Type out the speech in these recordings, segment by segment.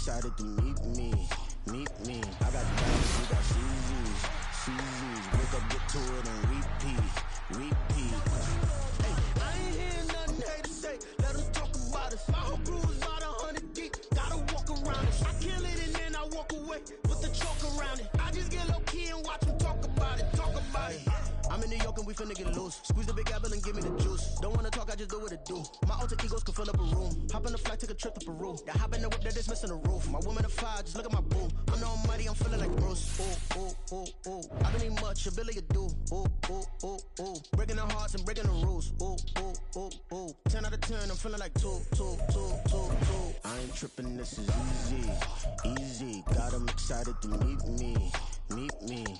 excited to meet me. I got diamonds, you got CZs. Wake up, get to it, and repeat. Hey, I ain't hearing nothing hate to say. Let them talk about us. My whole crew is about 100 deep. Gotta walk around it. I kill it and then I walk away with the chalk around it. I just get low key and watch them talk about it. I'm in New York and we finna get loose. Squeeze the big apple and give me the juice. Don't wanna talk, I just do what it do. My alter egos can fill up a room. Hop on a flight, take a trip to Peru. That hop in the whip that is missing the roof. My woman a fire, just look at my boo. I'm the almighty, I'm feeling like Bruce. Ooh. I don't need much, ability to do. Ooh. Breaking the hearts and breaking the rules. Ooh. 10 out of 10, I'm feeling like 2. I ain't tripping, this is easy. Got them excited to meet me.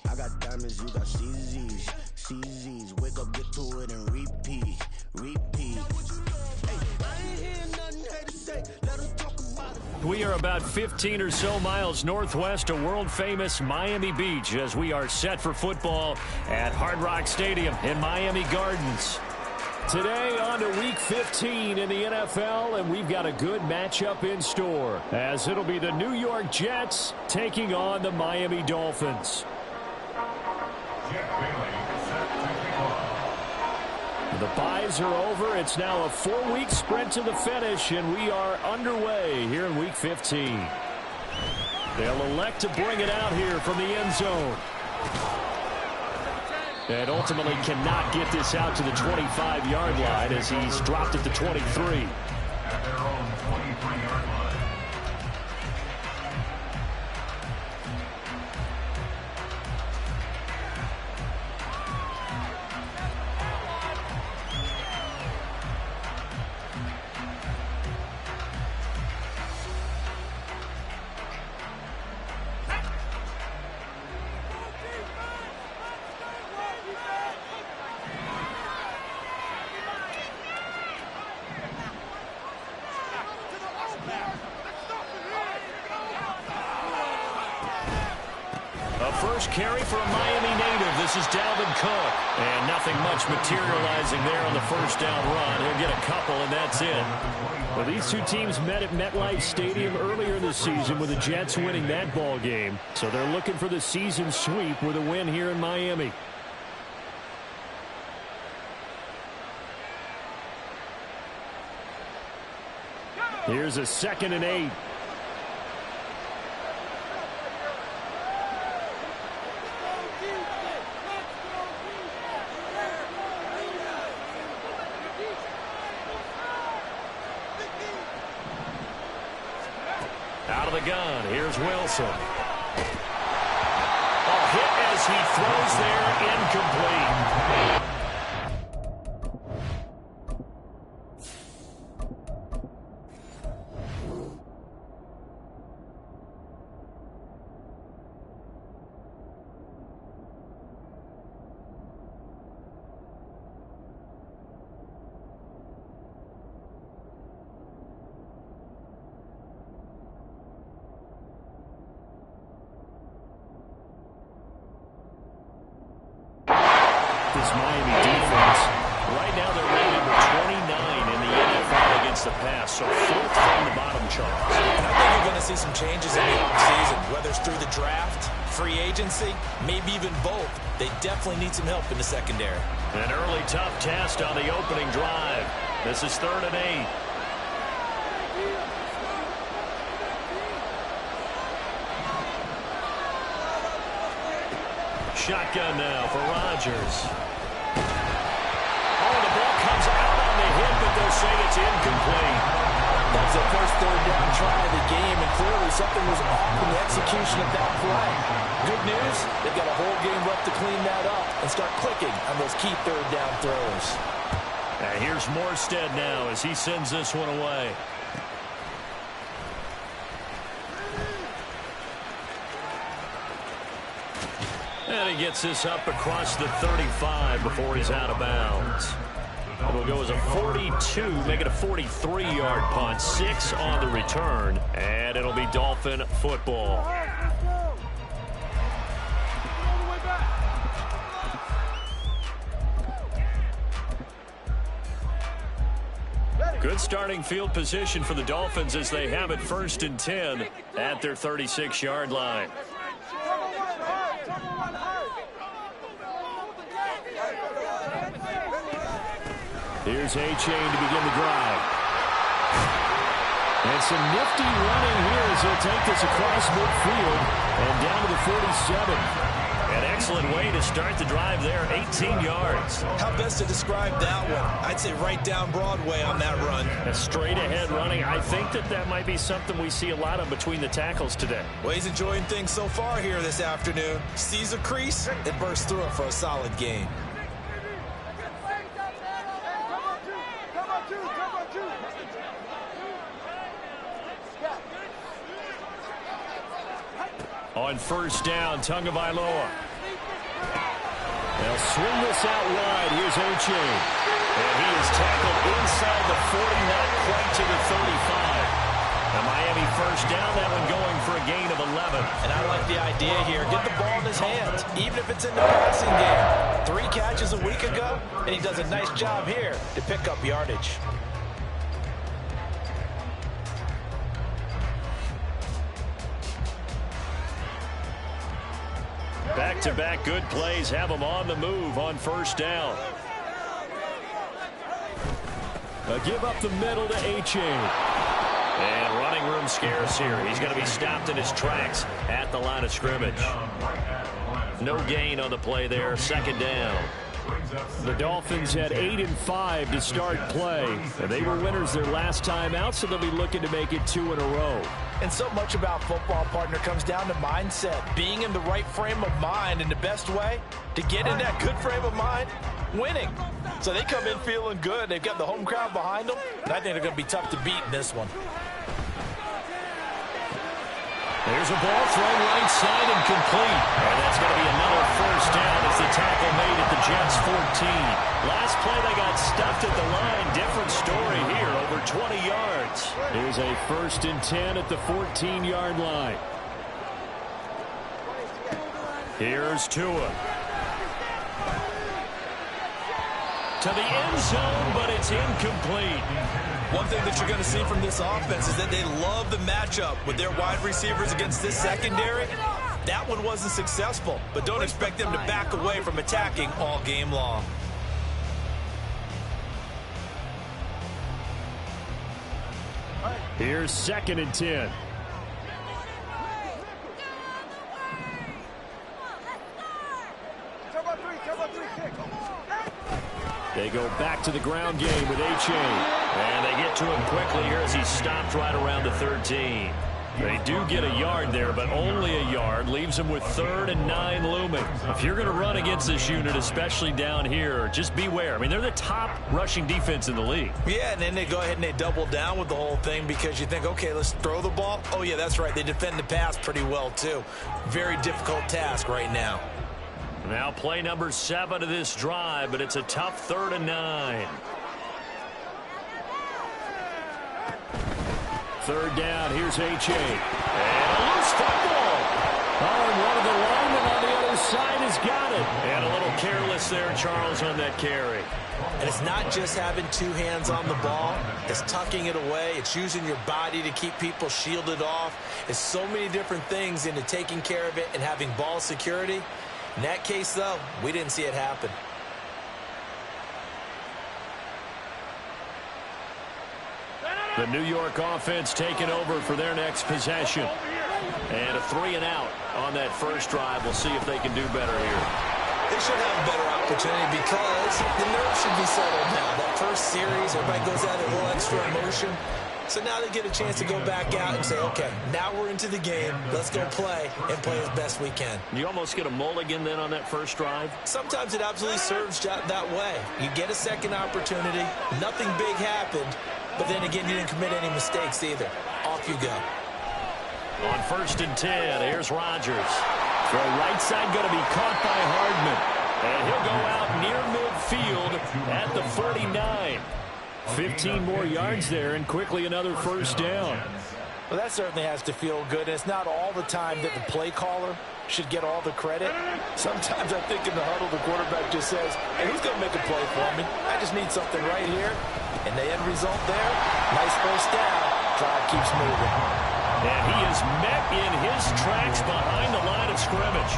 I got diamonds, you got CZs. Wake up, get to it, and repeat. Hey, I ain't hearing nothing hate to say. Let them talk about it. We are about 15 or so miles northwest of world-famous Miami Beach as we are set for football at Hard Rock Stadium in Miami Gardens. Today on to Week 15 in the NFL, and we've got a good matchup in store as it'll be the New York Jets taking on the Miami Dolphins. The byes are over. It's now a 4-week sprint to the finish, and we are underway here in Week 15. They'll elect to bring it out here from the end zone. And ultimately cannot get this out to the 25-yard line as he's dropped at the 23. At their own 23-yard line. First carry for a Miami native. This is Dalvin Cook. And nothing much materializing there on the first down run. He'll get a couple, and that's it. Well, these two teams met at MetLife Stadium earlier this season with the Jets winning that ball game. So they're looking for the season sweep with a win here in Miami. Here's a 2nd and 8. Out of the gun, here's Wilson. A hit as he throws there, incomplete. This Miami defense, right now they're rated number 29 in the NFL against the pass, so 4th from the bottom charts. And I think you're going to see some changes in the offseason, whether it's through the draft, free agency, maybe even both. They definitely need some help in the secondary. An early tough test on the opening drive. This is 3rd and 8. Shotgun now for Rodgers. Oh, the ball comes out on the hit, but they'll say it's incomplete. That was the first 3rd down try of the game, and clearly something was off in the execution of that play. Good news, they've got a whole game left to clean that up and start clicking on those key 3rd down throws. And here's Morstead now as he sends this one away. And he gets this up across the 35 before he's out of bounds. It'll go as a 42, make it a 43-yard punt, 6 on the return, and it'll be Dolphin football. Good starting field position for the Dolphins as they have it 1st and 10 at their 36-yard line. Here's Achane to begin the drive. And some nifty running here as he'll take this across midfield and down to the 47. An excellent way to start the drive there, 18 yards. How best to describe that one? I'd say right down Broadway on that run. A straight ahead running. I think that might be something we see a lot of between the tackles today. Well, he's enjoying things so far here this afternoon. Sees a crease and bursts through it for a solid gain. On 1st down, Tagovailoa. They'll swing this out wide. Here's Achane. And he is tackled inside the 40, not quite to the 35. A Miami 1st down, that one going for a gain of 11. And I like the idea here. Get the ball in his hands, even if it's in the passing game. 3 catches a week ago, and he does a nice job here to pick up yardage. Back-to-back good plays have them on the move on 1st down. A give up the middle to Achane. And running room scarce here. He's going to be stopped in his tracks at the line of scrimmage. No gain on the play there. 2nd down. The Dolphins had 8 and 5 to start play. And they were winners their last time out, so they'll be looking to make it 2 in a row. And so much about football, partner, comes down to mindset. Being in the right frame of mind, and the best way to get in that good frame of mind, winning. So they come in feeling good. They've got the home crowd behind them, and I think they're going to be tough to beat in this one. There's a ball thrown right side and complete. And that's going to be another 1st down as the tackle made at the Jets 14. Last play they got stuffed at the line. Different story here, over 20 yards. Here's a 1st and 10 at the 14-yard line. Here's Tua. To the end zone, but it's incomplete. One thing that you're going to see from this offense is that they love the matchup with their wide receivers against this secondary. That one wasn't successful, but don't expect them to back away from attacking all game long. Here's 2nd and 10. They go back to the ground game with Achane. And they get to him quickly here as he stopped right around the 13. They do get a yard there, but only a yard. Leaves them with 3rd and 9 looming. If you're going to run against this unit, especially down here, just beware. I mean, they're the top rushing defense in the league. Yeah, and then they go ahead and they double down with the whole thing because you think, okay, let's throw the ball. Oh, yeah, that's right. They defend the pass pretty well, too. Very difficult task right now. Now play number 7 of this drive, but it's a tough 3rd and 9. 3rd down, here's Achane. And a loose football. Oh, and one of the linemen on the other side has got it. And a little careless there, Charles, on that carry. And it's not just having 2 hands on the ball. It's tucking it away. It's using your body to keep people shielded off. It's so many different things into taking care of it and having ball security. In that case, though, we didn't see it happen. The New York offense taking over for their next possession. And a 3 and out on that first drive. We'll see if they can do better here. They should have a better opportunity because the nerves should be settled now. That first series, everybody goes out a little extra emotion. So now they get a chance to go back out and say, okay, now we're into the game. Let's go play and play as best we can. You almost get a mulligan then on that first drive? Sometimes it absolutely serves that way. You get a second opportunity. Nothing big happened. But then again, you didn't commit any mistakes either. Off you go. On 1st and 10, here's Rodgers. Throw right side going to be caught by Hardman. And he'll go out near midfield at the 49. 15 more yards there, and quickly another 1st down. Well, that certainly has to feel good. And it's not all the time that the play caller should get all the credit. Sometimes I think in the huddle, the quarterback just says, hey, who's going to make a play for me? I just need something right here. And the end result there, nice first down. Drive keeps moving. And he is met in his tracks behind the line of scrimmage.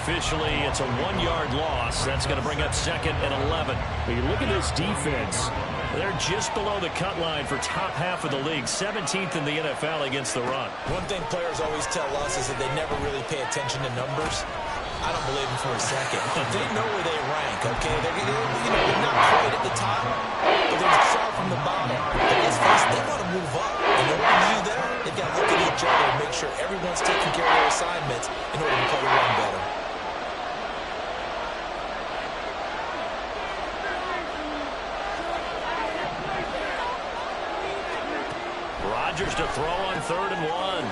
Officially, it's a 1-yard loss. That's going to bring up 2nd and 11. When you look at this defense, they're just below the cut line for top half of the league, 17th in the NFL against the run. One thing players always tell us is that they never really pay attention to numbers. I don't believe them for a second. They know where they rank, okay? They're not quite at the top, but they're far from the bottom. But let's face it, they want to move up. And in order to do that, they've got to look at each other and make sure everyone's taking care of their assignments in order to play the run better. Rodgers to throw on 3rd and 1.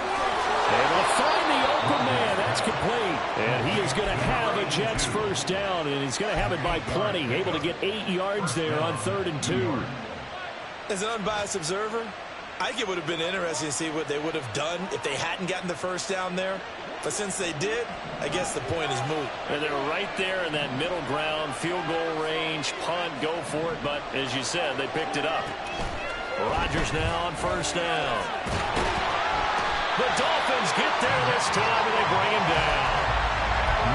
Able to find the open man. That's complete. And he is going to have a Jets first down, and he's going to have it by plenty. Able to get 8 yards there on 3rd and 2. As an unbiased observer, I think it would have been interesting to see what they would have done if they hadn't gotten the first down there. But since they did, I guess the point is moot. And they're right there in that middle ground, field goal range, punt, go for it. But as you said, they picked it up. Rodgers now on first down. The Dolphins get there this time, and they bring him down.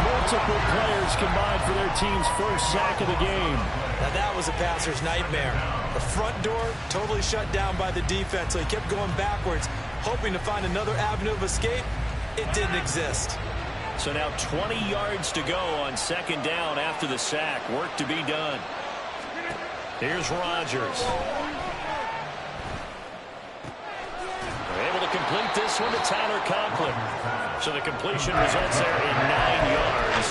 Multiple players combined for their team's first sack of the game. Now that was a passer's nightmare. The front door totally shut down by the defense, so he kept going backwards, hoping to find another avenue of escape. It didn't exist. So now 20 yards to go on 2nd down after the sack. Work to be done. Here's Rodgers. Able to complete this one to Tyler Conklin. So the completion results there in 9 yards.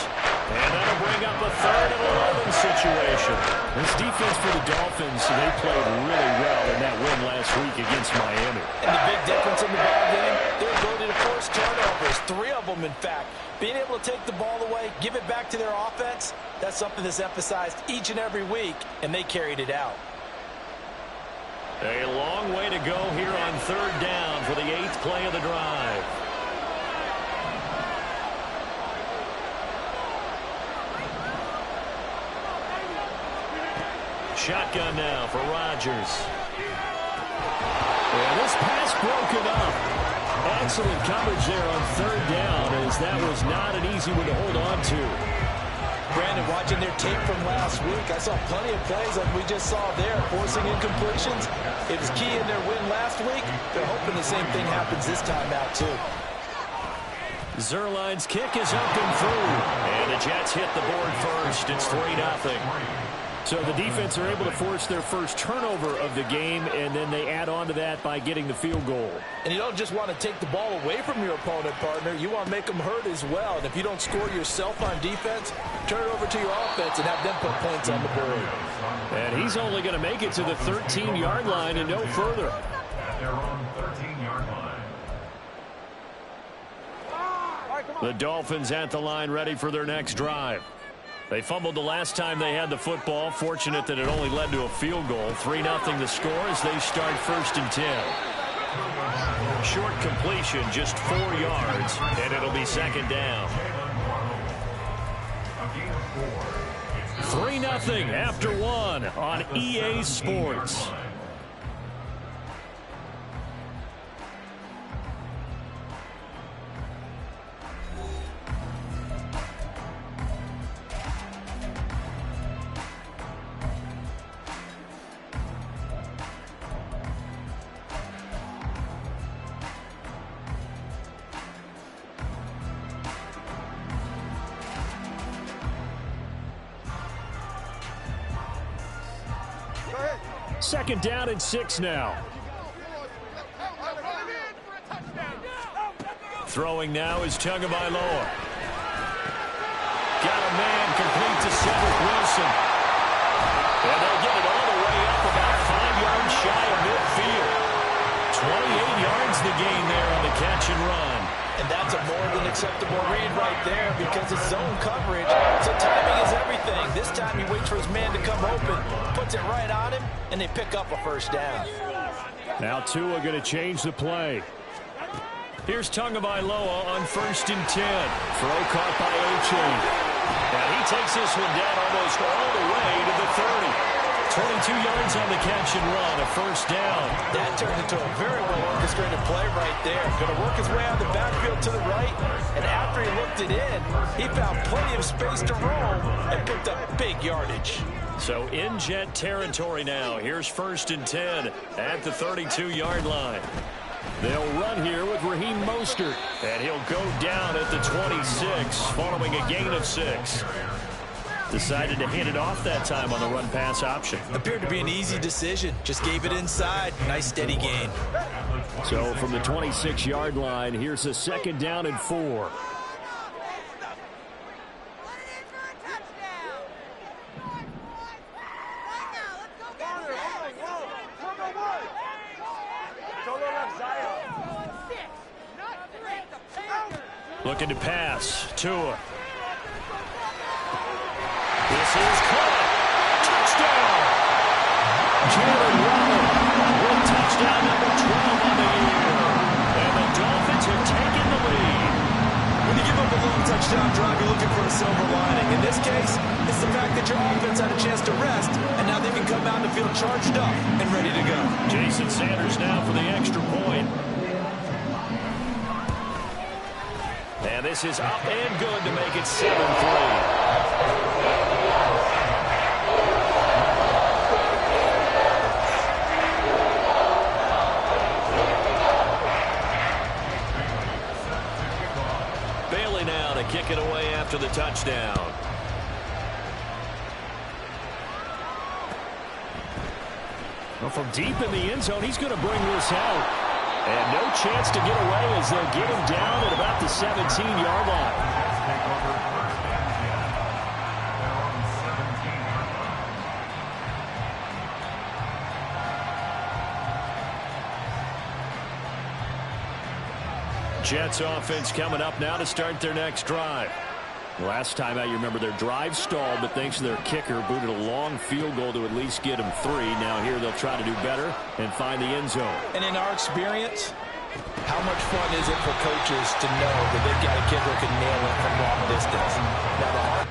And that'll bring up a 3rd and 11 situation. This defense for the Dolphins, they played really well in that win last week against Miami. And the big difference in the ball game, their ability to force turnovers, 3 of them in fact. Being able to take the ball away, give it back to their offense, that's something that's emphasized each and every week, and they carried it out. A long way to go here on 3rd down for the 8th play of the drive. Shotgun now for Rodgers. And this pass broken up. Excellent coverage there on 3rd down, as that was not an easy one to hold on to. Brandon, watching their tape from last week, I saw plenty of plays like we just saw there, forcing incompletions. It was key in their win last week. They're hoping the same thing happens this time out, too. Zuerlein's kick is up and through. And the Jets hit the board first. It's 3-0. So the defense are able to force their first turnover of the game, and then they add on to that by getting the field goal. And you don't just want to take the ball away from your opponent, partner. You want to make them hurt as well. And if you don't score yourself on defense, turn it over to your offense and have them put points on the board. And he's only going to make it to the 13-yard line and no further. They're on 13-yard line. The Dolphins at the line ready for their next drive. They fumbled the last time they had the football. Fortunate that it only led to a field goal. 3-0 the score as they start 1st and 10. Short completion, just 4 yards, and it'll be 2nd down. 3-0 after 1 on EA Sports. Second down and 6 now. Throwing now is Tagovailoa. Got a man complete to Cedric Wilson. And they'll get it all the way up about 5 yards shy of midfield. 28 yards the gain there on the catch and run. And that's a more than acceptable read right there because it's zone coverage. So timing is everything. This time he waits for his man to come open, puts it right on him, and they pick up a first down. Now Tua going to change the play. Here's Tagovailoa on 1st and 10. Throw caught by Oche. And he takes this one down almost all the way to the 30. 22 yards on the catch and run, a first down. That turned into a very well-orchestrated play right there. Going to work his way out of the backfield to the right, and after he looked it in, he found plenty of space to roam and picked up big yardage. So in Jet territory now. Here's 1st and 10 at the 32-yard line. They'll run here with Raheem Mostert, and he'll go down at the 26 following a gain of 6. Decided to hand it off that time on the run-pass option. Appeared to be an easy decision. Just gave it inside. Nice steady gain. So from the 26-yard line, here's a 2nd down and 4. Looking to pass. Tua. This is caught. Touchdown. Jalen Waddle with touchdown number 12 on the year. And the Dolphins have taken the lead. When you give up a long touchdown drive, you're looking for a silver lining. In this case, it's the fact that your offense had a chance to rest, and now they can come out and feel charged up and ready to go. Jason Sanders now for the extra point. And this is up and good to make it 7-3. Bailey now to kick it away after the touchdown. Well, from deep in the end zone, he's going to bring this out. And no chance to get away as they'll get him down at about the 17-yard line. Jets offense coming up now to start their next drive. Last time out, you remember their drive stalled, but thanks to their kicker, booted a long field goal to at least get them 3. Now here they'll try to do better and find the end zone. And in our experience, how much fun is it for coaches to know that they've got a kicker who can nail it from long distance? Now the hard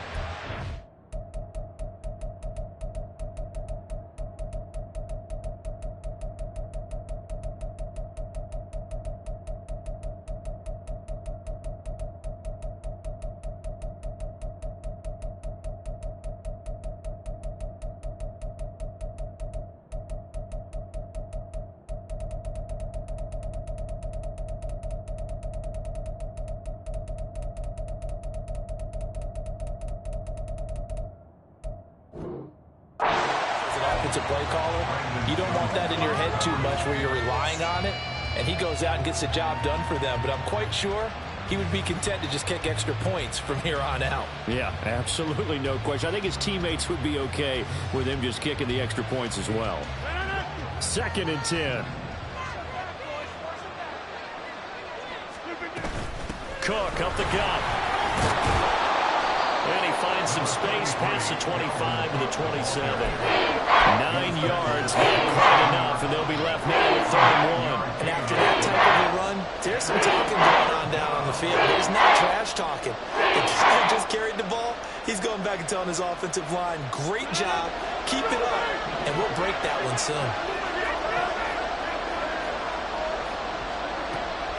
offensive play caller, you don't want that in your head too much where you're relying on it, and he goes out and gets the job done for them. But I'm quite sure he would be content to just kick extra points from here on out. Yeah, absolutely no question. I think his teammates would be okay with him just kicking the extra points as well. 2nd and 10. Cook up the gut. And he finds some space past the 25 to the 27. 9 yards, not quite enough, and they'll be left now with 3rd and 1. And after that type of a run, there's some talking going on down on the field. There's not trash talking. The guy just carried the ball. He's going back and telling his offensive line, great job, keep it up, and we'll break that one soon.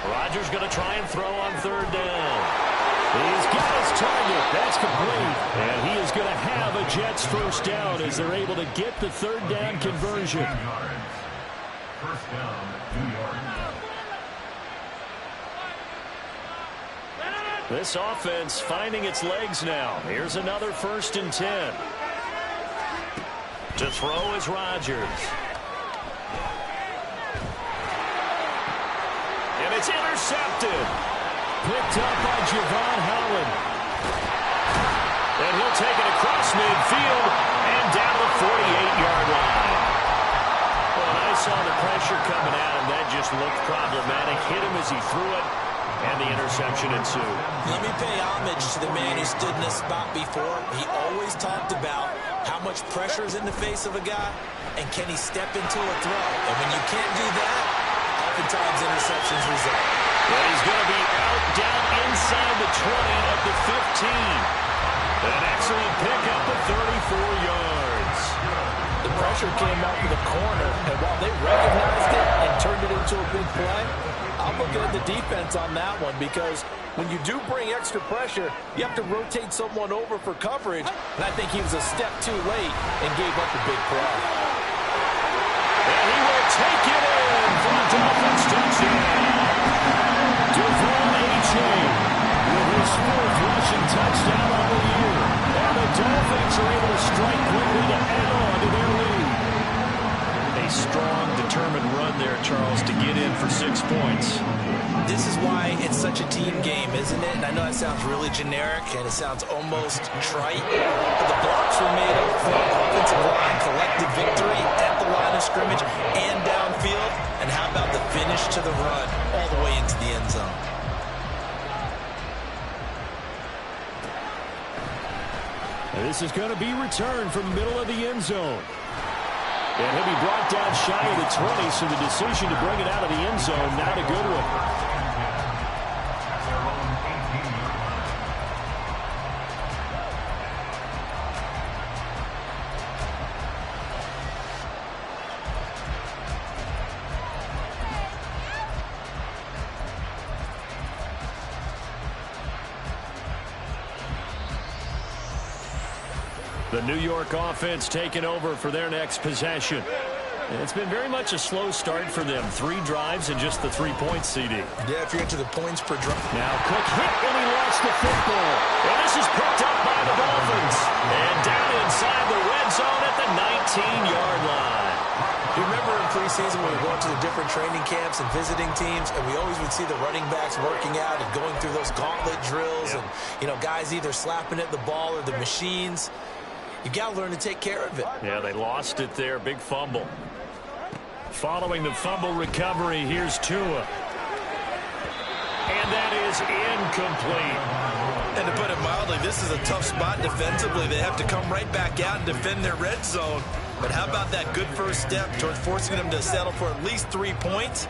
Rodgers going to try and throw on 3rd down. He's got his target. That's complete. And he is going to have a Jets first down as they're able to get the 3rd down conversion. First down, 2 yards. This offense finding its legs now. Here's another 1st and 10. To throw is Rodgers. And it's intercepted. Picked up by Javon Holland. And he'll take it across midfield and down to the 48-yard line. Well, and I saw the pressure coming at him. That just looked problematic. Hit him as he threw it, and the interception ensued. Let me pay homage to the man who stood in this spot before. He always talked about how much pressure is in the face of a guy, and can he step into a throw. And when you can't do that, oftentimes interceptions result. And he's going to be out down inside the 20 at the 15. An excellent pickup of 34 yards. The pressure pressure came out for the corner, and while they recognized it and turned it into a big play, I'm looking at the defense on that one, because when you do bring extra pressure, you have to rotate someone over for coverage, and I think he was a step too late and gave up a big play. And he will take it in for the Dolphins touchdown. Devon Achane with his 4th rushing touchdown of the year. And the Dolphins are able to strike quickly to add on to their lead. A strong, determined run there, Charles, to get in for 6 points. This is why it's such a team game, isn't it? And I know that sounds really generic, and it sounds almost trite, but the blocks were made up front, offensive line, collective victory at the line of scrimmage and downfield. And how about the finish to the run all the way into the end zone? And this is going to be returned from the middle of the end zone. And he'll be brought down shy of the 20, so the decision to bring it out of the end zone, not a good one. The New York offense taking over for their next possession. And it's been very much a slow start for them. 3 drives and just the 3 points, CD. Yeah, if you're into the points per drive. Now Cook hit and he lost the football. And this is picked up by the Dolphins. And down inside the red zone at the 19-yard line. You remember in preseason when we were going to the different training camps and visiting teams, and we always would see the running backs working out and going through those gauntlet drills, and, you know, guys either slapping at the ball or the machines. You got to learn to take care of it. Yeah, they lost it there. Big fumble. Following the fumble recovery, here's Tua. And that is incomplete. And to put it mildly, this is a tough spot defensively. They have to come right back out and defend their red zone. But how about that good first step towards forcing them to settle for at least 3 points?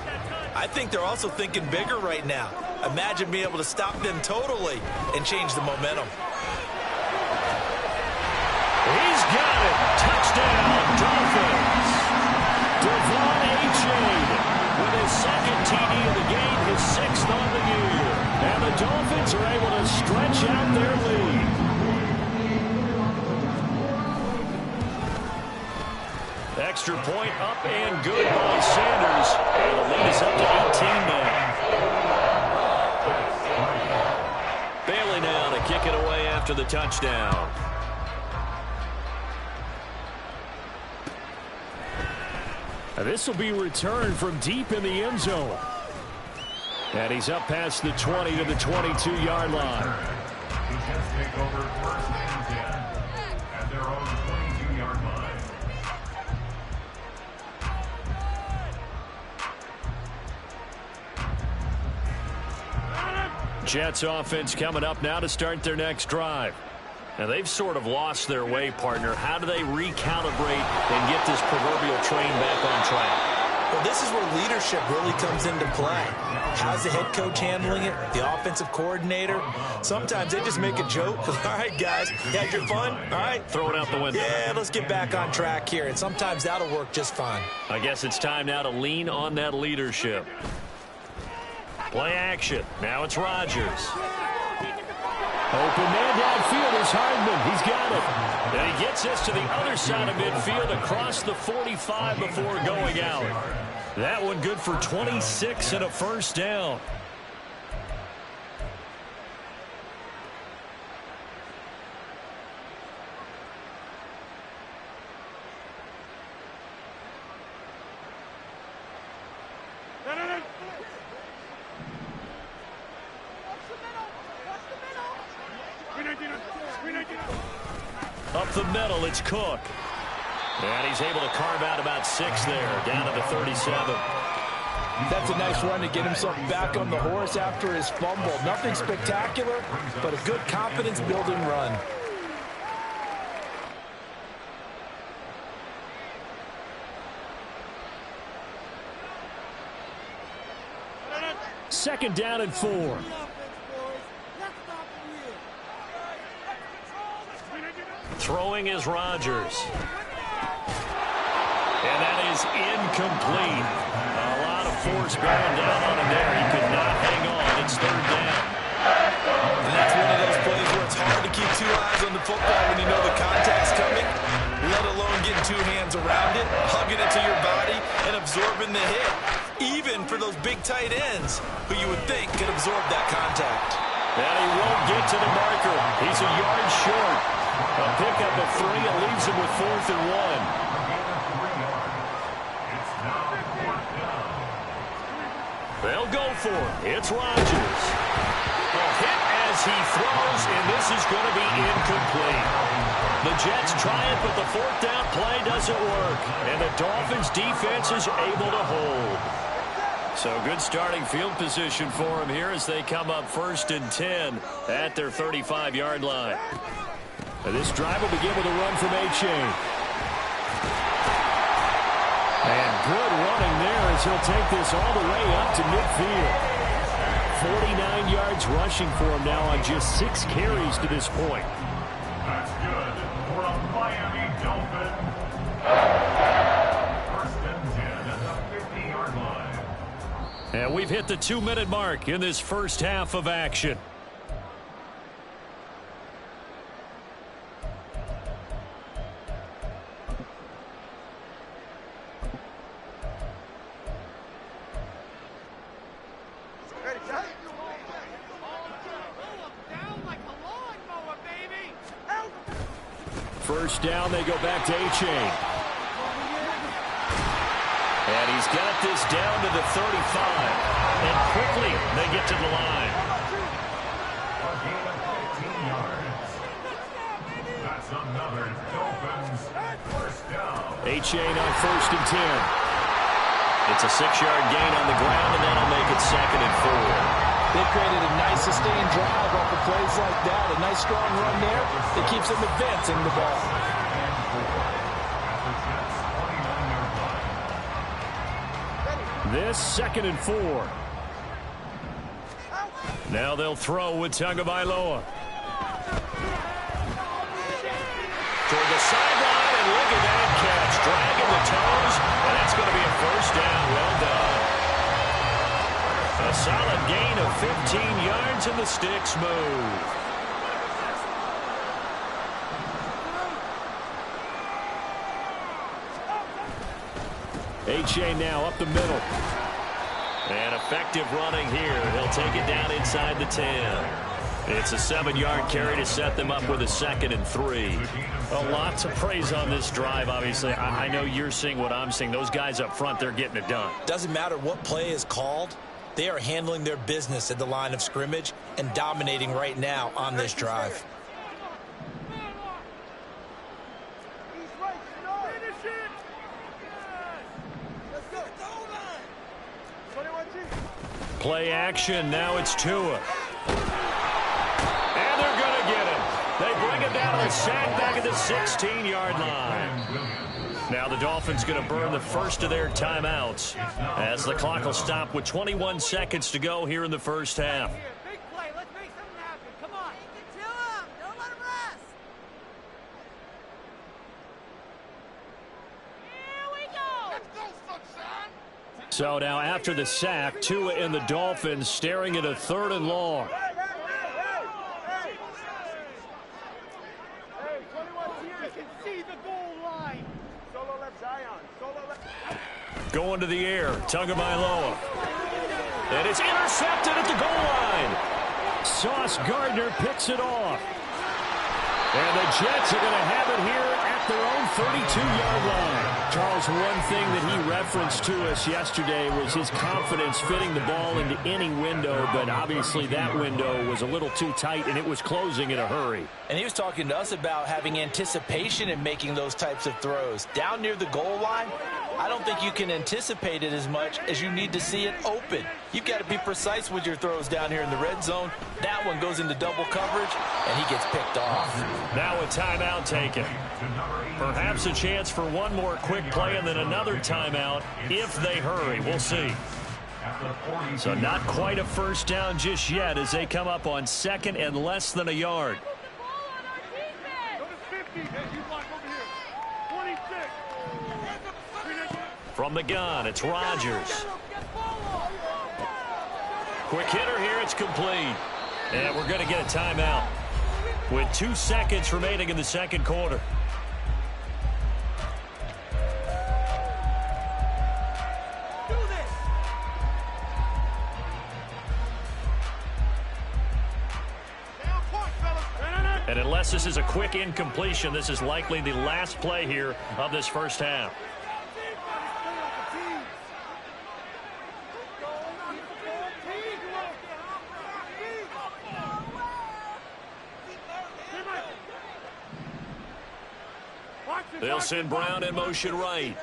I think they're also thinking bigger right now. Imagine being able to stop them totally and change the momentum. He's got it. Touchdown, Dolphins. Devon Achane with his 2nd TD of the game, his 6th on the year. And the Dolphins are able to stretch out their lead. Extra point up and good by Sanders. And the lead is up to 18 now. Bailey now to kick it away after the touchdown. This will be returned from deep in the end zone. And he's up past the 20 to the 22-yard line. Defense take over 1st and 10 at their own 22-yard line. Jets offense coming up now to start their next drive. Now, they've sort of lost their way, partner. How do they recalibrate and get this proverbial train back on track? Well, this is where leadership really comes into play. How's the head coach handling it? The offensive coordinator? Sometimes they just make a joke. All right, guys, you had your fun? All right. Throw it out the window. Yeah, let's get back on track here. And sometimes that'll work just fine. I guess it's time now to lean on that leadership. Play action. Now it's Rodgers. Open man downfield is Hardman. He's got it. And he gets this to the other side of midfield across the 45 before going out. That one good for 26 and a first down. Up the middle, it's Cook. And he's able to carve out about 6 there, down to the 37. That's a nice run to get himself back on the horse after his fumble. Nothing spectacular, but a good confidence-building run. Second down and 4. Throwing is Rodgers. is incomplete. A lot of force bearing down on him there. He could not hang on. It's third down. And that's one of those plays where it's hard to keep two eyes on the football when you know the contact's coming, let alone getting two hands around it, hugging it to your body, and absorbing the hit. Even for those big tight ends who you would think could absorb that contact. And he won't get to the marker. He's a yard short. A pickup of 3. It leaves him with 4th and 1. They'll go for it. It's Rodgers. A hit as he throws, and this is going to be incomplete. The Jets try it, but the 4th down play doesn't work. And the Dolphins' defense is able to hold. So good starting field position for them here as they come up 1st and 10 at their 35-yard line. And this drive will begin with a run from A-Chain. And good running there as he'll take this all the way up to midfield. 49 yards rushing for him now on just 6 carries to this point. That's good for a Miami Dolphin. 1st and 10 at the 50-yard line. And we've hit the 2-minute mark in this first half of action. First down, they go back to A-Chain. And he's got this down to the 35. And quickly, they get to the line. A gain of 15 yards. That's another Dolphins 1st down. A-Chain on 1st and 10. It's a 6-yard gain on the ground, and that'll make it 2nd and 4. They created a nice sustained drive off of plays like that. A nice strong run there that keeps them advancing the ball. This 2nd and 4. Now they'll throw with Tagovailoa. Toward the sideline, and look at that catch. Dragging the toes, and that's going to be a 1st down. Well done. A solid gain of 15 yards, and the sticks move. A-Chain now up the middle. And effective running here. He'll take it down inside the 10. It's a 7-yard carry to set them up with a 2nd and 3. A lot to praise on this drive, obviously. I know you're seeing what I'm seeing. Those guys up front, they're getting it done. Doesn't matter what play is called. They are handling their business at the line of scrimmage and dominating right now on this drive. Play action. Now it's Tua. And they're going to get him. They bring him down to the sack back at the 16-yard line. Now the Dolphins going to burn the first of their timeouts as the clock will stop with 21 seconds to go here in the first half. Big play. Let's make something happen. Come on. Take it to him. Don't let him rest. Here we go. Let's go, sunshine. So now after the sack, Tua and the Dolphins staring at a 3rd and long. Going to the air, Tagovailoa. And it's intercepted at the goal line. Sauce Gardner picks it off. And the Jets are going to have it here at their own 32-yard line. Charles, one thing that he referenced to us yesterday was his confidence fitting the ball into any window, but obviously that window was a little too tight, and it was closing in a hurry. And he was talking to us about having anticipation in making those types of throws. Down near the goal line, I don't think you can anticipate it as much as you need to see it open. You've got to be precise with your throws down here in the red zone. That one goes into double coverage, and he gets picked off. Now a timeout taken. Perhaps a chance for one more quick play and then another timeout if they hurry. We'll see. So not quite a first down just yet as they come up on 2nd and less than a yard. From the gun, it's Rodgers. Quick hitter here, it's complete. And we're going to get a timeout with 2 seconds remaining in the second quarter. And unless this is a quick incompletion, this is likely the last play here of this first half. They'll send Brown in motion right.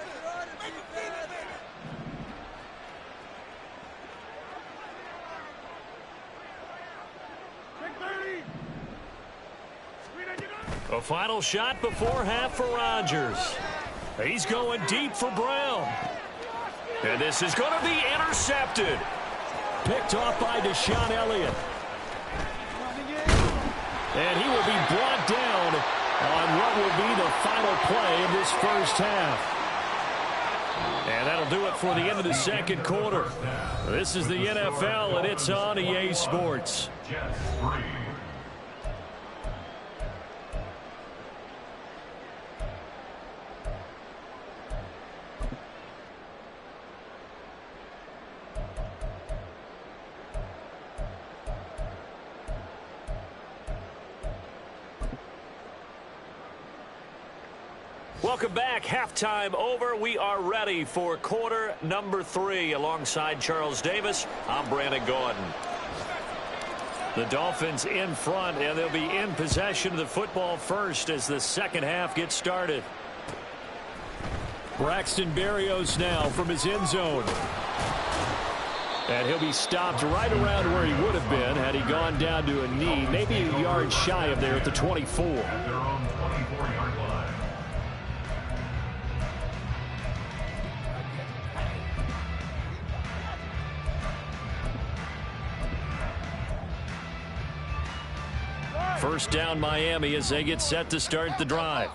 A final shot before half for Rodgers. He's going deep for Brown. And this is going to be intercepted. Picked off by Deshaun Elliott. And he will be brought down on what will be the final play of this first half. And that'll do it for the end of the second quarter. This is the NFL, and it's on EA Sports. Welcome back. Halftime over. We are ready for quarter number 3. Alongside Charles Davis, I'm Brandon Gordon. The Dolphins in front, and they'll be in possession of the football first as the second half gets started. Braxton Berrios now from his end zone. And he'll be stopped right around where he would have been had he gone down to a knee, maybe a yard shy of there at the 24. First down Miami as they get set to start the drive.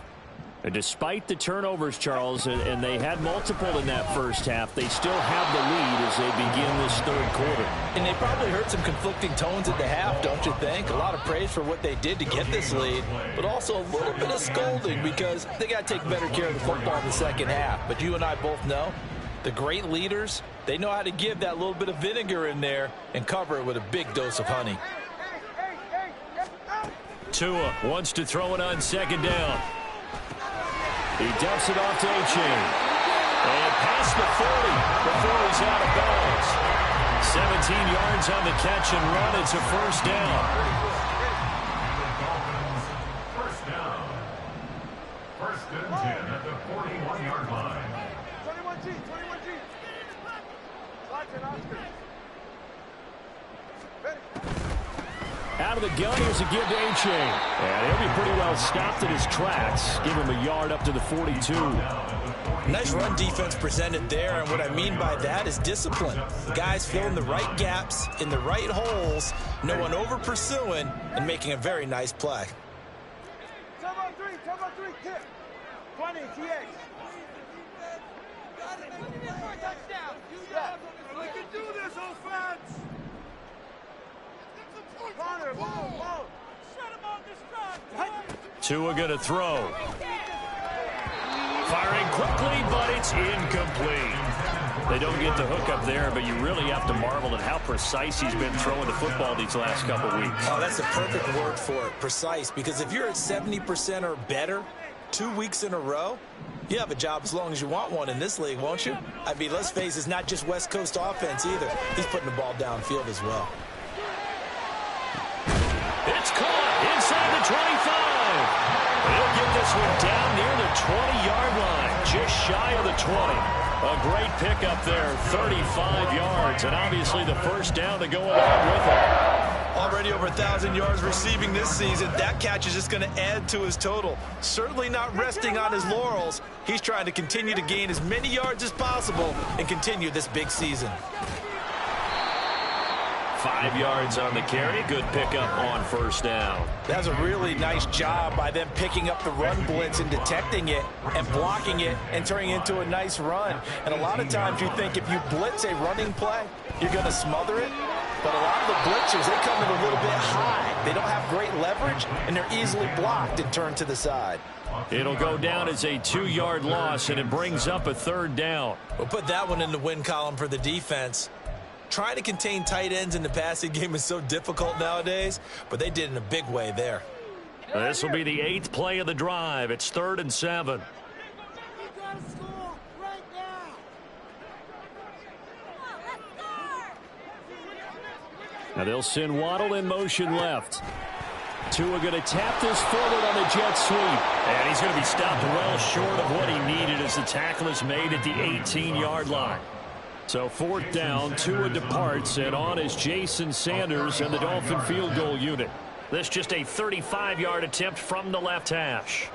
And despite the turnovers, Charles, and they had multiple in that first half, they still have the lead as they begin this third quarter. And they probably heard some conflicting tones at the half, don't you think? A lot of praise for what they did to get this lead, but also a little bit of scolding because they got to take better care of the football in the second half. But you and I both know the great leaders, they know how to give that little bit of vinegar in there and cover it with a big dose of honey. Tua wants to throw it on second down. He dumps it off to A-Chain. And past the 40 before he's out of bounds. 17 yards on the catch and run. It's a first down. First down. First and 10 at the 41-yard line. 21G. Watch it, Oscar. Out of the gun, here's a give to A-Chain. And he'll be pretty well stopped in his tracks. Give him a yard up to the 42. Nice run defense presented there, and what I mean by that is discipline. Guys filling the right gaps in the right holes, no one over pursuing, and making a very nice play. 7-on-3, tip. 20, TX. Touchdown. We can do this, offense. Tua going to throw. Firing quickly, but it's incomplete. They don't get the hook up there, but you really have to marvel at how precise he's been throwing the football these last couple weeks. Oh, that's a perfect word for it, precise, because if you're at 70% or better 2 weeks in a row, you have a job as long as you want one in this league, won't you? I mean, let's face it, it's not just West Coast offense either. He's putting the ball downfield as well. It's caught inside the 25. He'll get this one down near the 20-yard line, just shy of the 20. A great pickup there, 35 yards, and obviously the first down to go along with it. Already over 1,000 yards receiving this season. That catch is just going to add to his total. Certainly not resting on his laurels. He's trying to continue to gain as many yards as possible and continue this big season. 5 yards on the carry. Good pickup on first down. That's a really nice job by them picking up the run blitz and detecting it and blocking it and turning it into a nice run. And a lot of times you think if you blitz a running play, you're going to smother it. But a lot of the blitzers, they come in a little bit high. They don't have great leverage, and they're easily blocked and turned to the side. It'll go down as a 2-yard loss, and it brings up a third down. We'll put that one in the win column for the defense. Trying to contain tight ends in the passing game is so difficult nowadays, but they did in a big way there. This will be the 8th play of the drive. It's 3rd and 7. Now they'll send Waddle in motion left. Tua going to tap this forward on the jet sweep. And he's going to be stopped well short of what he needed as the tackle is made at the 18-yard line. So 4th down, Tua departs, and on is Jason Sanders and the Dolphin field goal unit. This just a 35-yard attempt from the left hash.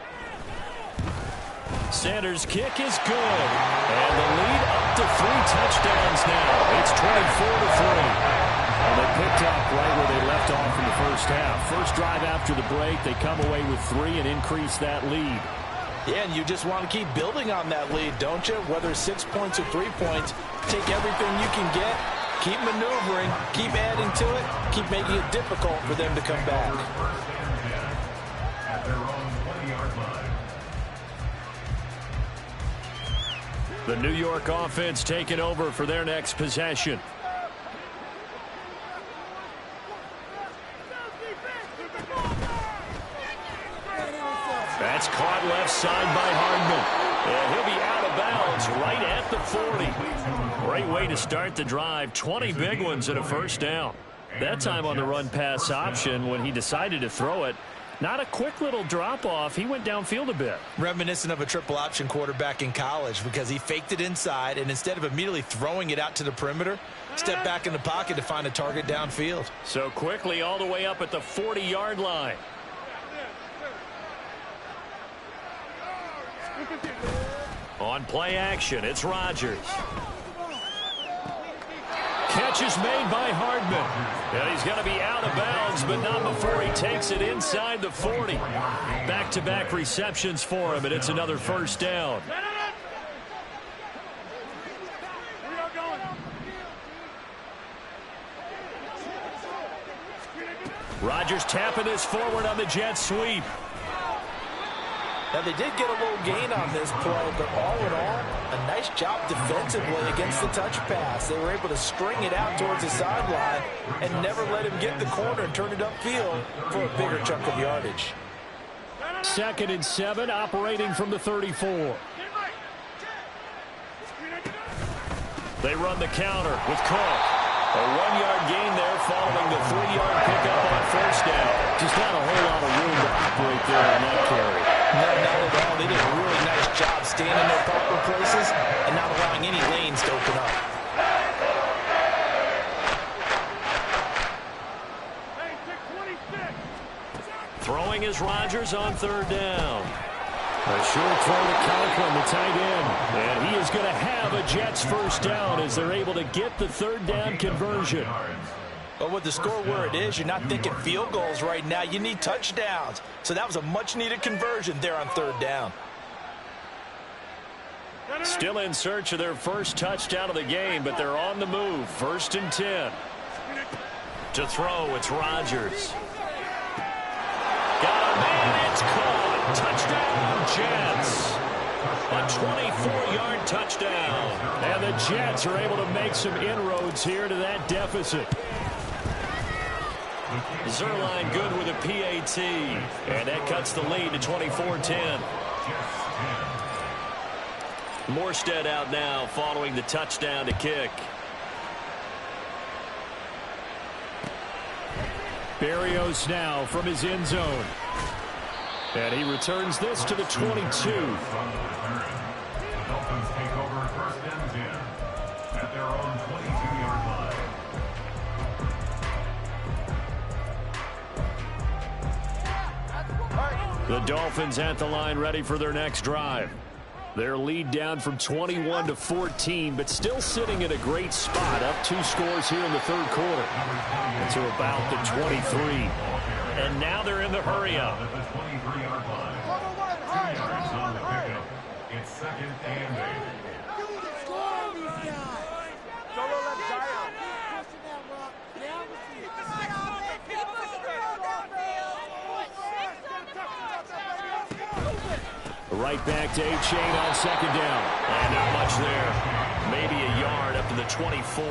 Sanders' kick is good. And the lead up to 3 touchdowns now. It's 24-3. And they picked up right where they left off in the first half. First drive after the break, they come away with 3 and increase that lead. Yeah, and you just want to keep building on that lead, don't you? Whether 6 points or 3 points, take everything you can get, keep maneuvering, keep adding to it, keep making it difficult for them to come back. At their own 20-yard line. The New York offense taking over for their next possession. That's caught left side by Hardman. And he'll be out of bounds right at the 40. Great way to start the drive. 20 big ones and a first down. That time on the run-pass option when he decided to throw it. Not a quick little drop-off. He went downfield a bit. Reminiscent of a triple option quarterback in college because he faked it inside, and instead of immediately throwing it out to the perimeter, stepped back in the pocket to find a target downfield. So quickly all the way up at the 40-yard line. On play action, it's Rodgers. Catch is made by Hardman. And he's going to be out of bounds, but not before he takes it inside the 40. Back-to-back receptions for him, and it's another first down. Rodgers tapping this forward on the jet sweep. Now, they did get a little gain on this play, but all in all, a nice job defensively against the touch pass. They were able to string it out towards the sideline and never let him get the corner and turn it upfield for a bigger chunk of yardage. 2nd and 7, operating from the 34. They run the counter with Cook. A 1-yard gain there following the 3-yard pickup on first down. Just not a whole lot of room to operate there on that carry. No, not at all. They did a really nice job staying in their proper places and not allowing any lanes to open up. Throwing is Rodgers on 3rd down. A short throw to Conklin, the tight end. And he is going to have a Jets first down as they're able to get the 3rd down conversion. But with the score where it is, you're not thinking field goals right now. You need touchdowns. So that was a much-needed conversion there on 3rd down. Still in search of their first touchdown of the game, but they're on the move. 1st and 10. To throw, it's Rodgers. Got a man, it's caught. Touchdown, Jets. A 24-yard touchdown. And the Jets are able to make some inroads here to that deficit. Zerline good with a PAT. And that cuts the lead to 24-10. Morstead out now following the touchdown to kick. Berrios now from his end zone. And he returns this to the 22. The Dolphins take over 1st and 10 at their own 22-yard line. The Dolphins at the line ready for their next drive. Their lead down from 21 to 14, but still sitting in a great spot, up 2 scores here in the third quarter to about the 23. And now they're in the hurry-up. At the 23-yard line. 2 yards on the pickup. It's 2nd and 8. Right back to A-Chain on 2nd down. And not much there. Maybe a yard up to the 24.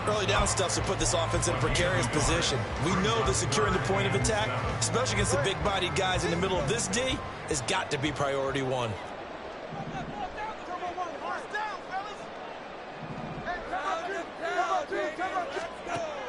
Early down stuff to put this offense in a precarious position. We know that securing the point of attack, especially against the big-bodied guys in the middle of this D, has got to be priority 1.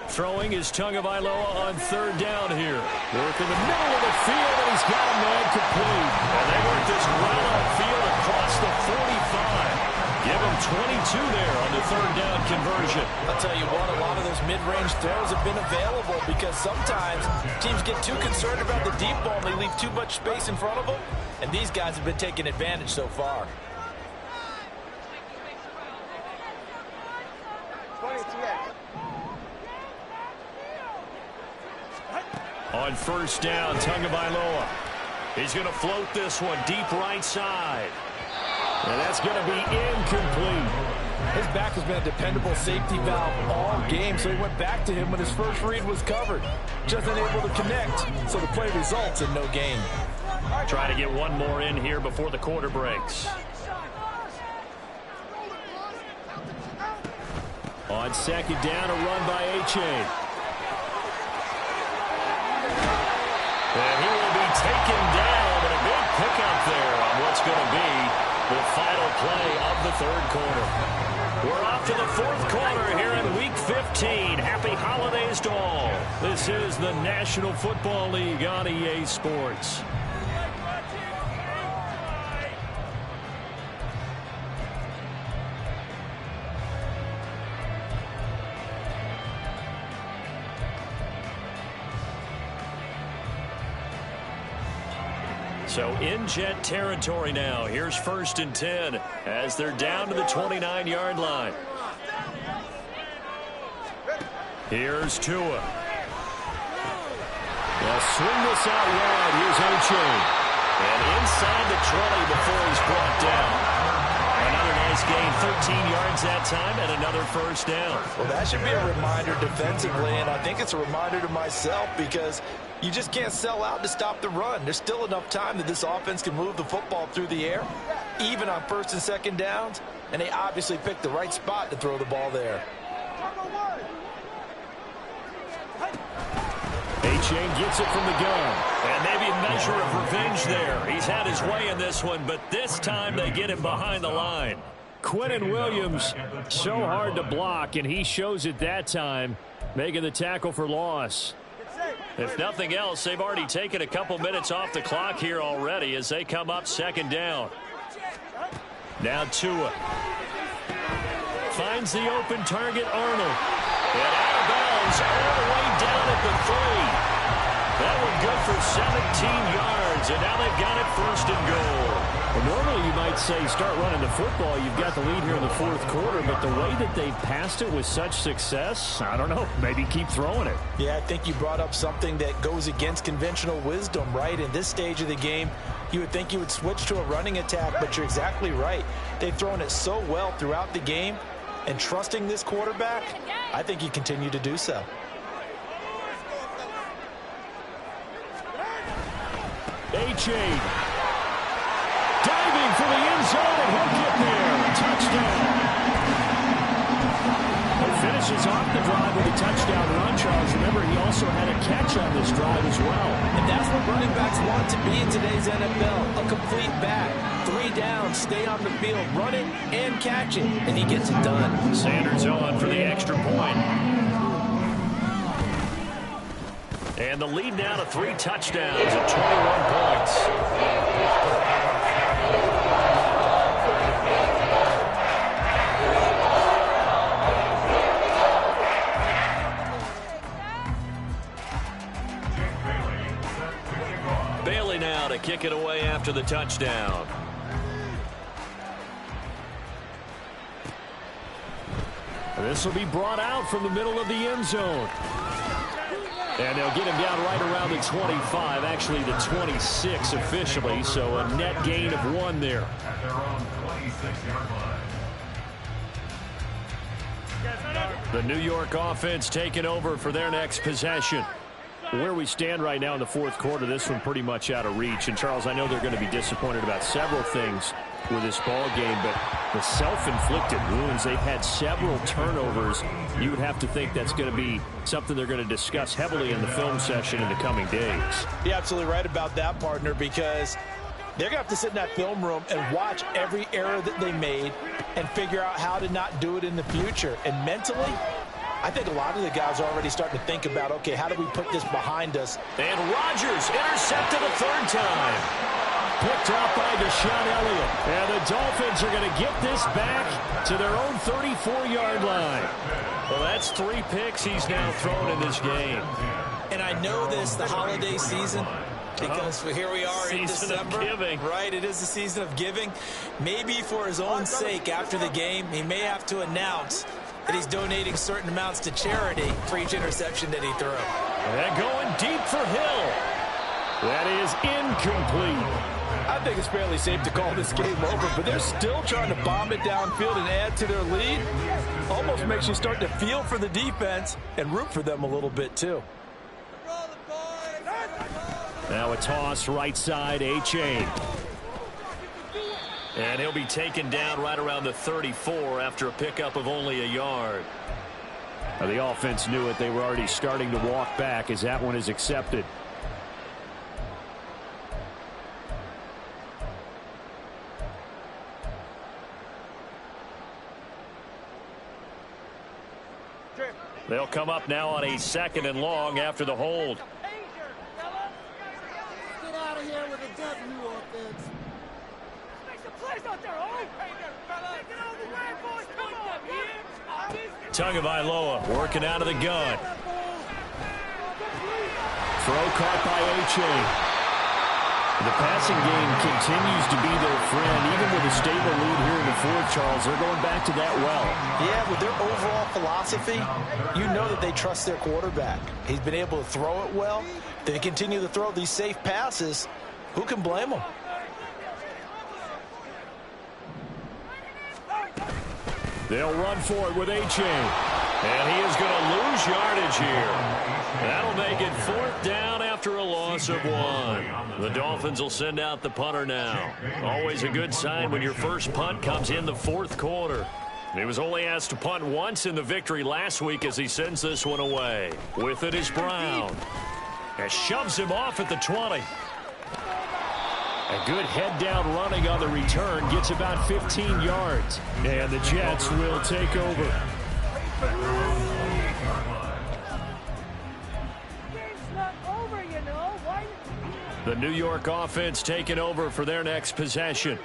Throwing is Tagovailoa on 3rd down here. Work in the middle of the field, and he's got a man complete. And they work this well upfield across the 45. Give him 22 there on the 3rd down conversion. I'll tell you what, a lot of those mid-range throws have been available because sometimes teams get too concerned about the deep ball and they leave too much space in front of them. And these guys have been taking advantage so far. On 1st down, Tagovailoa. He's going to float this one deep right side. And that's going to be incomplete. His back has been a dependable safety valve all game, so he went back to him when his first read was covered. Just unable to connect, so the play results in no gain. Try to get one more in here before the quarter breaks. On 2nd down, a run by A-Chain. And he will be taken down, but a big pickup there on what's going to be the final play of the 3rd quarter. We're off to the 4th quarter here in Week 15. Happy holidays to all. This is the National Football League on EA Sports. So in Jet territory now. Here's 1st and 10 as they're down to the 29-yard line. Here's Tua. They'll swing this out wide. Here's A-Chain. And inside the 20 before he's brought down. Another nice gain, 13 yards that time, and another 1st down. Well, that should be a reminder defensively, and I think it's a reminder to myself because you just can't sell out to stop the run. There's still enough time that this offense can move the football through the air, even on 1st and 2nd downs, and they obviously picked the right spot to throw the ball there. A-Chain gets it from the gun. And maybe a measure of revenge there. He's had his way in this one, but this time they get him behind the line. Quinnen Williams, so hard to block, and he shows it that time, making the tackle for loss. If nothing else, they've already taken a couple minutes off the clock here already as they come up 2nd down. Now Tua. Finds the open target, Arnold. And out of bounds all the way down at the 3. That one good for 17 yards, and now they've got it 1st and goal. Well, normally you might say start running the football. You've got the lead here in the 4th quarter, but the way that they've passed it with such success, I don't know, maybe keep throwing it. Yeah, I think you brought up something that goes against conventional wisdom, right? In this stage of the game, you would think you would switch to a running attack, but you're exactly right. They've thrown it so well throughout the game, and trusting this quarterback, I think you continue to do so. A-Chain. Diving for the end zone, and he'll get there. Touchdown. He finishes off the drive with a touchdown run, Charles. Remember, he also had a catch on this drive as well. And that's what running backs want to be in today's NFL, a complete back. 3 downs, stay on the field, run it and catch it, and he gets it done. Sanders on for the extra point. And the lead now to 3 touchdowns at 21 points. Bailey set to kick off. Bailey now to kick it away after the touchdown. This will be brought out from the middle of the end zone. And they'll get him down right around the 25, actually the 26 officially, so a net gain of 1 there. At their own 26-yard line. The New York offense taking over for their next possession. Where we stand right now in the fourth quarter, this one pretty much out of reach. And, Charles, I know they're going to be disappointed about several things with this ball game, but the self-inflicted wounds, they've had several turnovers. You would have to think that's going to be something they're going to discuss heavily in the film session in the coming days. You're absolutely right about that, partner, because they're going to have to sit in that film room and watch every error that they made and figure out how to not do it in the future. And mentally, I think a lot of the guys are already starting to think about, okay, how do we put this behind us? And Rodgers intercepted a 3rd time. Picked up by Deshaun Elliott. And the Dolphins are going to get this back to their own 34-yard line. Well, that's 3 picks he's now thrown in this game. And I know this, the holiday season, because here we are in December. Right, it is the season of giving. Maybe for his own sake after the game, he may have to announce that he's donating certain amounts to charity for each interception that he threw. And going deep for Hill. That is incomplete. I think it's fairly safe to call this game over, but they're still trying to bomb it downfield and add to their lead. Almost makes you start to feel for the defense and root for them a little bit, too. Now a toss right side, A-Chain. And he'll be taken down right around the 34 after a pickup of only a yard. Now the offense knew it. They were already starting to walk back as that one is accepted. They'll come up now on a 2nd and long after the hold. Get out of here with a W offense. Make some plays out there, Take it all the way, boys. Come on, Tagovailoa working out of the gun. Throw caught by A-Chain. The passing game continues to be their friend. Even with a stable lead here in the fourth, Charles, they're going back to that well. Yeah, with their overall philosophy, you know that they trust their quarterback. He's been able to throw it well. They continue to throw these safe passes. Who can blame them? They'll run for it with A-Chain. And he is going to lose yardage here. That'll make it 4th down after a loss of 1. The Dolphins will send out the punter now. Always a good sign when your first punt comes in the 4th quarter. He was only asked to punt once in the victory last week as he sends this one away. With it is Brown. And shoves him off at the 20. A good head-down running on the return. Gets about 15 yards. And the Jets will take over. The New York offense taking over for their next possession.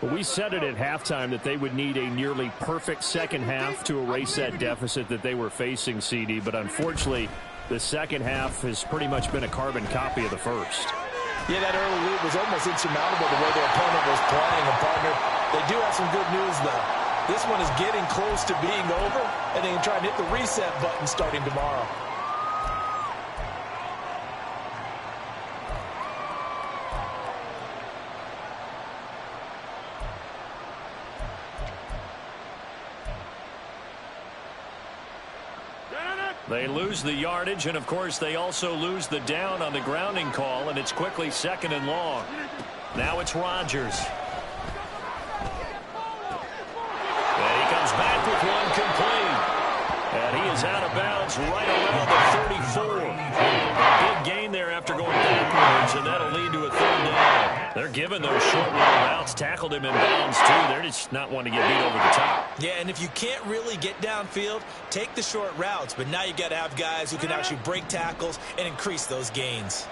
We said it at halftime that they would need a nearly perfect second half to erase that deficit that they were facing, CD, but unfortunately, the second half has pretty much been a carbon copy of the first. Yeah, that early lead was almost insurmountable the way their opponent was playing, and partner, they do have some good news, though. This one is getting close to being over, and they can try and hit the reset button starting tomorrow. They lose the yardage, and of course they also lose the down on the grounding call, and it's quickly 2nd and long. Now it's Rodgers. And he comes back with one complete. And he is out of bounds right around the 34. A big gain there after going backwards, and that'll lead to a 3rd down. They're giving those short roll routes, tackled him in bounds too. They're just not wanting to get beat over the top. Yeah, and if you can't really get downfield, take the short routes. But now you got to have guys who can actually break tackles and increase those gains.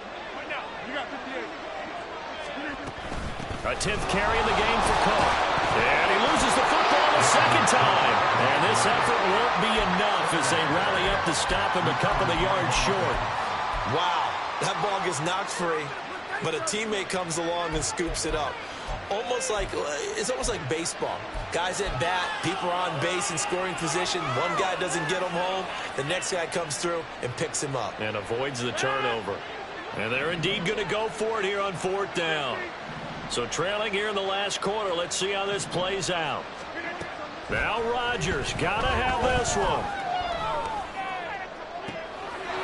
A 10th carry in the game for Cook. And he loses the football a 2nd time. And this effort won't be enough as they rally up to stop him a couple of yards short. Wow, that ball gets knocked free, but a teammate comes along and scoops it up. almost like baseball. Guys at bat, people are on base in scoring position. One guy doesn't get him home. The next guy comes through and picks him up. And avoids the turnover. And they're indeed going to go for it here on 4th down. So trailing here in the last quarter. Let's see how this plays out. Now Rodgers got to have this one.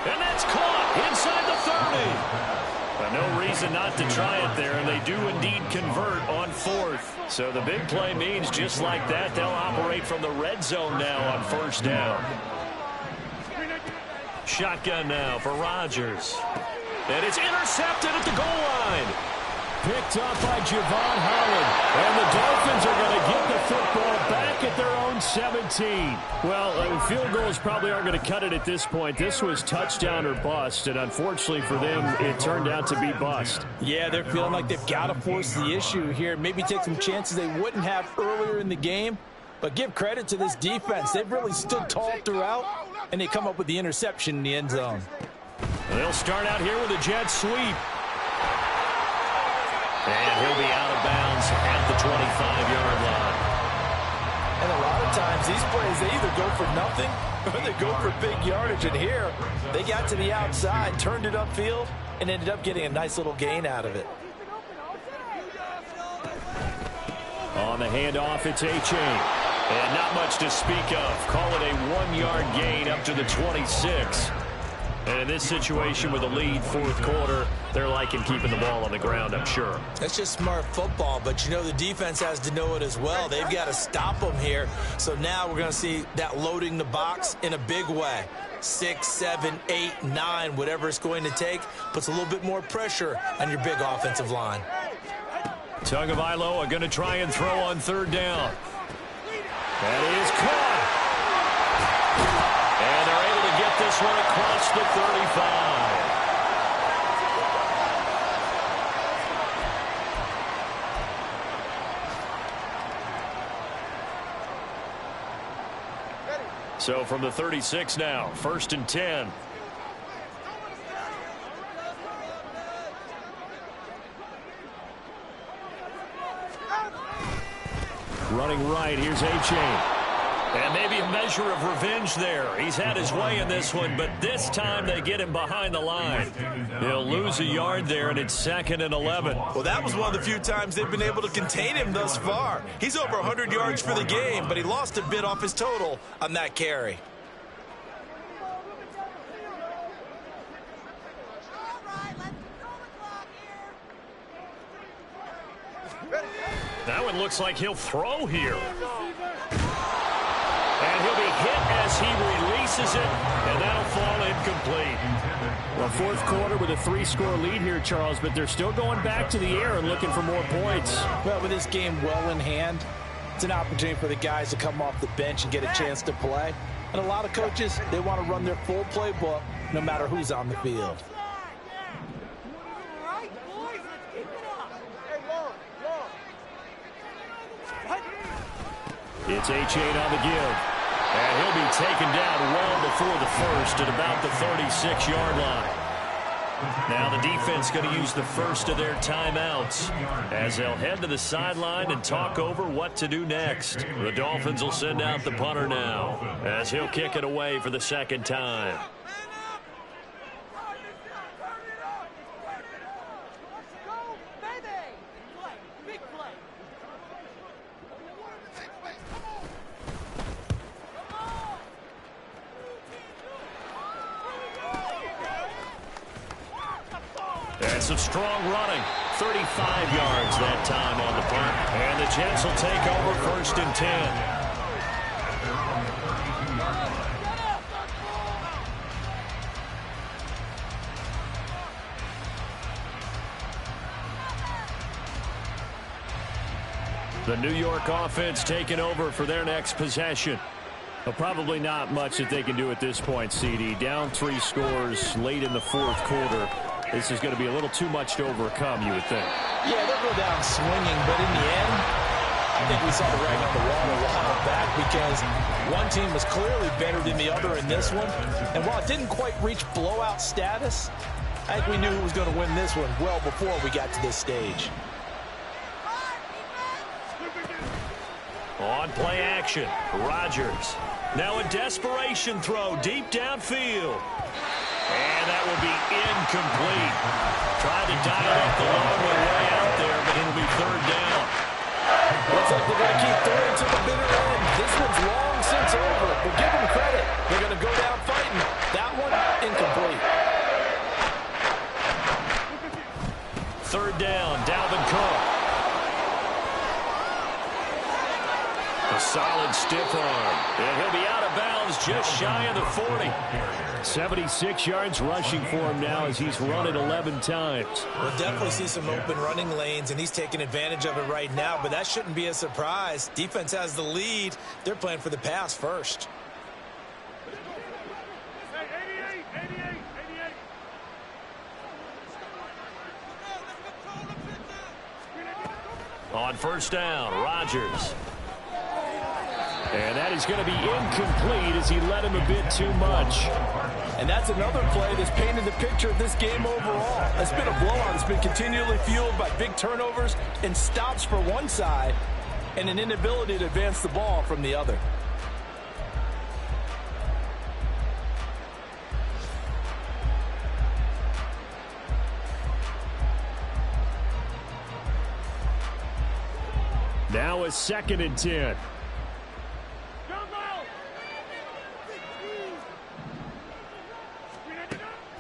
And that's caught inside the 30. But no reason not to try it there, and they do indeed convert on 4th. So the big play means just like that, they'll operate from the red zone now on 1st down. Shotgun now for Rodgers. And it's intercepted at the goal line. Picked up by Javon Holland. And the Dolphins are going to get the football back at their own 17. Well, field goals probably aren't going to cut it at this point. This was touchdown or bust, and unfortunately for them, it turned out to be bust. Yeah, they're feeling like they've got to force the issue here. Maybe take some chances they wouldn't have earlier in the game. But give credit to this defense. They've really stood tall throughout, and they come up with the interception in the end zone. They'll start out here with a jet sweep. And he'll be out of bounds at the 25-yard line. And a lot of times, these plays, they either go for nothing or they go for big yardage. And here, they got to the outside, turned it upfield, and ended up getting a nice little gain out of it. On the handoff, it's A-Chain. And not much to speak of. Call it a 1-yard gain up to the 26. And in this situation with a lead, 4th quarter, they're liking keeping the ball on the ground, I'm sure. That's just smart football, but you know the defense has to know it as well. They've got to stop them here. So now we're going to see that loading the box in a big way. 6, 7, 8, 9, whatever it's going to take, puts a little bit more pressure on your big offensive line. Tagovailoa are going to try and throw on 3rd down. That is caught. And they're able to get this one across the 35. So from the 36 now, 1st and 10. Running right, here's A-Chain. And maybe a measure of revenge there. He's had his way in this one, but this time they get him behind the line. He'll lose a yard there, and it's 2nd and 11. Well, that was one of the few times they've been able to contain him thus far. He's over 100 yards for the game, but he lost a bit off his total on that carry. That one looks like he'll throw here. And he'll be hit as he releases it, and that'll fall incomplete. Well, 4th quarter with a 3-score lead here, Charles, but they're still going back to the air and looking for more points. Well, with this game well in hand, it's an opportunity for the guys to come off the bench and get a chance to play. And a lot of coaches, they want to run their full playbook no matter who's on the field. It's A-Chain on the give. And he'll be taken down well before the first at about the 36-yard line. Now the defense going to use the first of their timeouts as they'll head to the sideline and talk over what to do next. The Dolphins will send out the punter now as he'll kick it away for the 2nd time. And some strong running. 35 yards that time on the punt. And the Jets will take over 1st and 10. The New York offense taking over for their next possession. Well, probably not much that they can do at this point, CD. Down 3 scores late in the 4th quarter. This is going to be a little too much to overcome, you would think. Yeah, they'll go down swinging, but in the end, I think we saw the writing on the wall a while back because one team was clearly better than the other in this one. And while it didn't quite reach blowout status, I think we knew who was going to win this one well before we got to this stage. On play action, Rodgers. Now a desperation throw deep downfield. And that will be incomplete. Tried to dial up the long way out there, but it'll be third down. Looks like they're going to keep throwing to the bitter end. This one's long since over, but give them credit. They're going to go down fighting. That one, incomplete. Third down, Dalvin Cook. A solid stiff arm. And he'll be out of bounds just shy of the 40. 76 yards rushing for him now as he's run it 11 times. We'll definitely see some open running lanes, and he's taking advantage of it right now, but that shouldn't be a surprise. Defense has the lead. They're playing for the pass first. On first down, Rodgers. And that is going to be incomplete as he led him a bit too much. And that's another play that's painted the picture of this game overall. It's been a blowout. It's been continually fueled by big turnovers and stops for one side and an inability to advance the ball from the other. Now a 2nd and 10.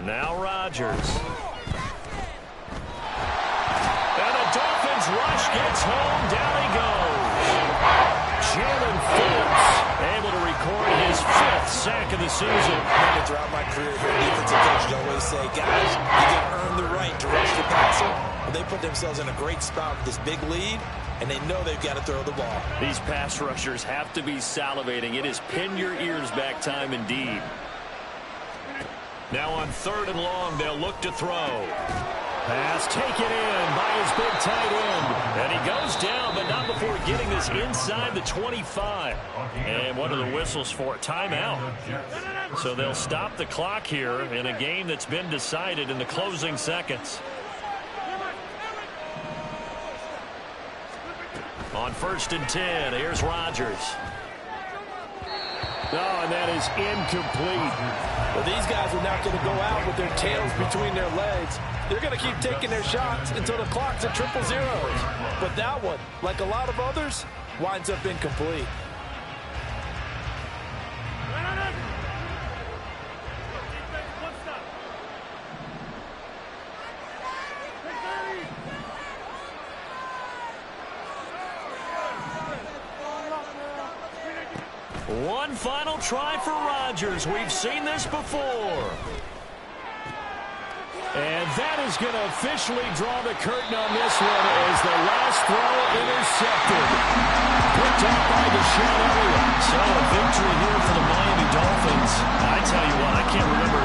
Now Rodgers. And the Dolphins rush gets home. Down he goes. Jalen Phillips able to record his 5th sack of the season. Throughout my career here, defensive coaches always say, guys, you can earn the right to rush the passer. Well, they put themselves in a great spot with this big lead, and they know they've got to throw the ball. These pass rushers have to be salivating. It is pin your ears back time indeed. Now on 3rd and long, they'll look to throw. Pass taken in by his big tight end. And he goes down, but not before getting this inside the 25. And what are the whistles for? Timeout. So they'll stop the clock here in a game that's been decided in the closing seconds. On 1st and 10, here's Rodgers. Oh, and that is incomplete. Well, these guys are not going to go out with their tails between their legs. They're going to keep taking their shots until the clock's at 000. But that one, like a lot of others, winds up incomplete. One final try for Rodgers. We've seen this before. And that is going to officially draw the curtain on this one as the last throw intercepted. Picked up by Deshaun Elliott. So a victory here for the Miami Dolphins. I tell you what, I can't remember